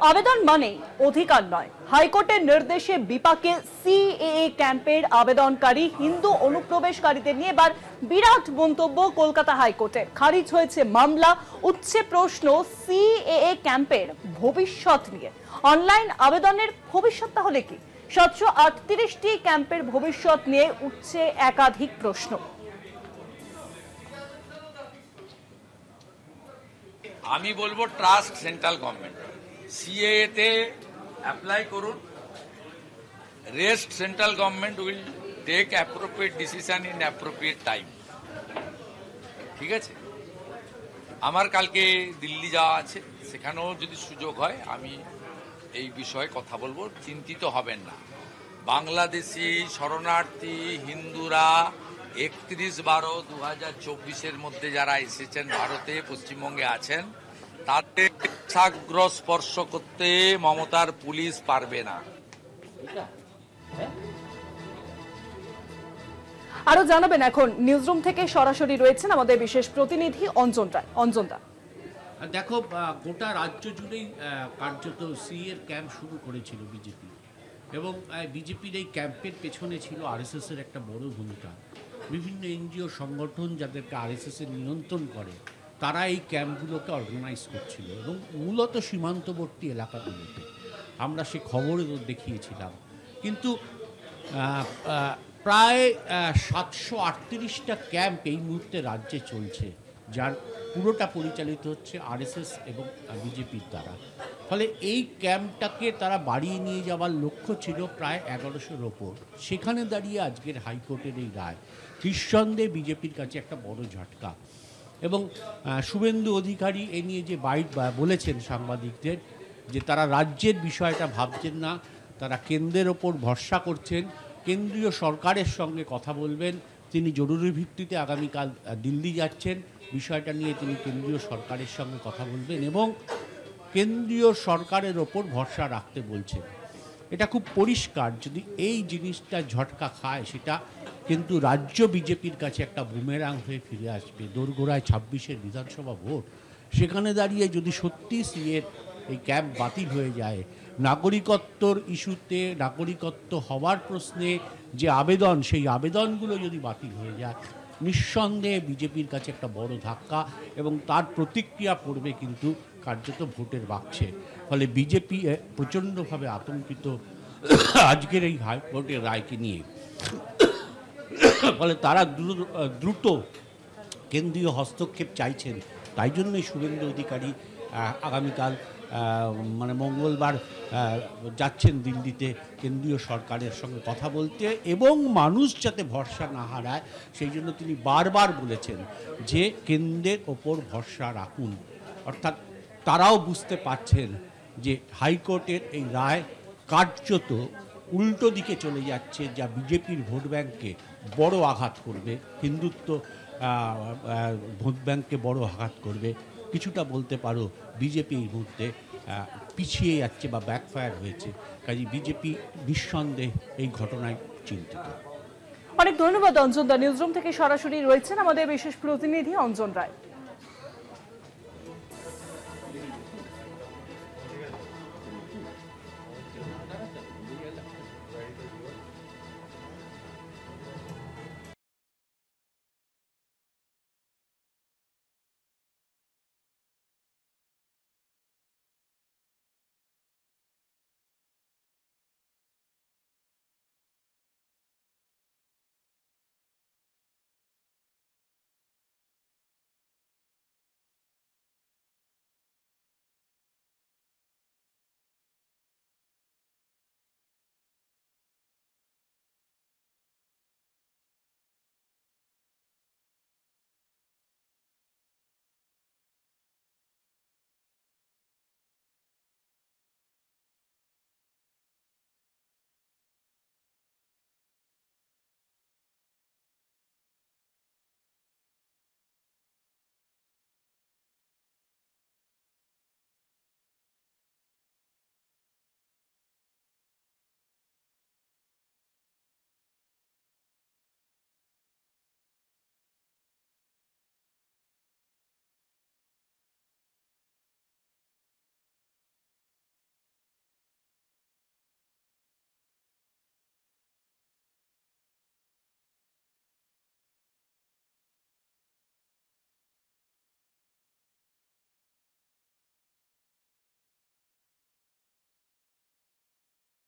আবেদন মানে অধিকার নয়। হাইকোর্টের নির্দেশে বিপাকে সিএএ ক্যাম্পের আবেদনকারী হিন্দু অনুপ্রবেশকারীদের নিয়ে এবার বিরাট মন্তব্য কলকাতা হাইকোর্টের। খারিজ হয়েছে মামলা, উঠছে প্রশ্ন সিএএ ক্যাম্পের ভবিষ্যৎ নিয়ে। অনলাইন আবেদনের ভবিষ্যৎ তাহলে কি? 738টি ক্যাম্পের ভবিষ্যৎ নিয়ে উঠছে একাধিক প্রশ্ন। আমি বলবো ট্রাস্ট সেন্ট্রাল গভর্নমেন্ট, সিএএ তে অ্যাপ্লাই করুন। Rest central government will take appropriate decision in appropriate time. ঠিক আছে, আমার কালকে দিল্লি যাওয়া আছে, সেখানেও যদি সুযোগ হয় আমি এই বিষয়ে কথা বলবো। চিন্তিত হবেন না। বাংলাদেশি শরণার্থী হিন্দুরা 31/12/2024 মধ্যে যারা এসেছেন ভারতে, পশ্চিমবঙ্গে আছেন, তাদের সাগ্রহ স্পর্শ করতে মমতার পুলিশ পারবে না। আরো জানাবেন, এখন নিউজরুম থেকে সরাসরি রয়েছেন আমাদের বিশেষ প্রতিনিধি অঞ্জন রায়। অঞ্জন দা, দেখো, গোটা রাজ্য জুড়েই কার্যত সিএর ক্যাম্প শুরু করেছিল বিজেপি, এবং বিজেপির এই ক্যাম্পের পেছনে ছিল আরএসএসের একটা বড় ভূমিকা। বিভিন্ন এনজিও সংগঠন যাদেরকে আরএসএসের নিয়ন্ত্রণ করে, তারা এই ক্যাম্পগুলোকে অর্গানাইজ করছিল, এবং মূলত সীমান্তবর্তী এলাকাগুলোতে আমরা সে খবরও দেখিয়েছিলাম। কিন্তু প্রায় 738টা ক্যাম্প এই মুহূর্তে রাজ্যে চলছে, যার পুরোটা পরিচালিত হচ্ছে আরএসএস এবং বিজেপির দ্বারা। ফলে এই ক্যাম্পটাকে তারা বাড়িয়ে নিয়ে যাওয়ার লক্ষ্য ছিল প্রায় 1100-র ওপর। সেখানে দাঁড়িয়ে আজকের হাইকোর্টের এই রায় নিঃসন্দেহে বিজেপির কাছে একটা বড় ঝটকা। এবং শুভেন্দু অধিকারী এ নিয়ে যে বলেছেন সাংবাদিকদের, যে তারা রাজ্যের বিষয়টা ভাবছেন না, তারা কেন্দ্রের ওপর ভরসা করছেন, কেন্দ্রীয় সরকারের সঙ্গে কথা বলবেন। তিনি জরুরি ভিত্তিতে আগামীকাল দিল্লি যাচ্ছেন, বিষয়টা নিয়ে তিনি কেন্দ্রীয় সরকারের সঙ্গে কথা বলবেন এবং কেন্দ্রীয় সরকারের ওপর ভরসা রাখতে বলছেন। এটা খুব পরিষ্কার, যদি এই জিনিসটা ঝটকা খায়, সেটা কিন্তু রাজ্য বিজেপির কাছে একটা বুমেরাং হয়ে ফিরে আসবে। দোরগোড়ায় 26-এর বিধানসভা ভোট, সেখানে দাঁড়িয়ে যদি সত্যি সিএর এই ক্যাম্প বাতিল হয়ে যায়, নাগরিকত্বর ইস্যুতে, নাগরিকত্ব হওয়ার প্রশ্নে যে আবেদন, সেই আবেদনগুলো যদি বাতিল হয়ে যায়, নিঃসন্দেহে বিজেপির কাছে একটা বড় ধাক্কা, এবং তার প্রতিক্রিয়া পড়বে কিন্তু কার্যত ভোটের বাক্সে। ফলে বিজেপি প্রচণ্ডভাবে আতঙ্কিত আজকের এই হাইকোর্টের রায়কে নিয়ে। ফলে তারা দ্রুত কেন্দ্রীয় হস্তক্ষেপ চাইছেন। তাই জন্যই শুভেন্দু অধিকারী আগামীকাল মঙ্গলবার যাচ্ছেন দিল্লিতে কেন্দ্রীয় সরকারের সঙ্গে কথা বলতে, এবং মানুষ যাতে ভরসা না হারায় সেই জন্য তিনি বারবার বলেছেন যে কেন্দ্রের ওপর ভরসা রাখুন। অর্থাৎ তারাও বুঝতে পারছেন যে হাইকোর্টের এই রায় কার্যত উল্টো দিকে চলে যাচ্ছে, যা বিজেপির ভোট ব্যাংককে বড় আঘাত করবে, হিন্দুত্ব ভোট ব্যাংককে বড় আঘাত করবে। কিছুটা বলতে পারো বিজেপি এই মুহূর্তে পিছিয়ে যাচ্ছে বা ব্যাকফায়ার হয়েছে। কাজে বিজেপি নিঃসন্দেহে এই ঘটনায় চিন্তিত। অনেক ধন্যবাদ অঞ্জন দা। নিউজরুম থেকে সরাসরি রয়েছেন আমাদের বিশেষ প্রতিনিধি অঞ্জন রায়।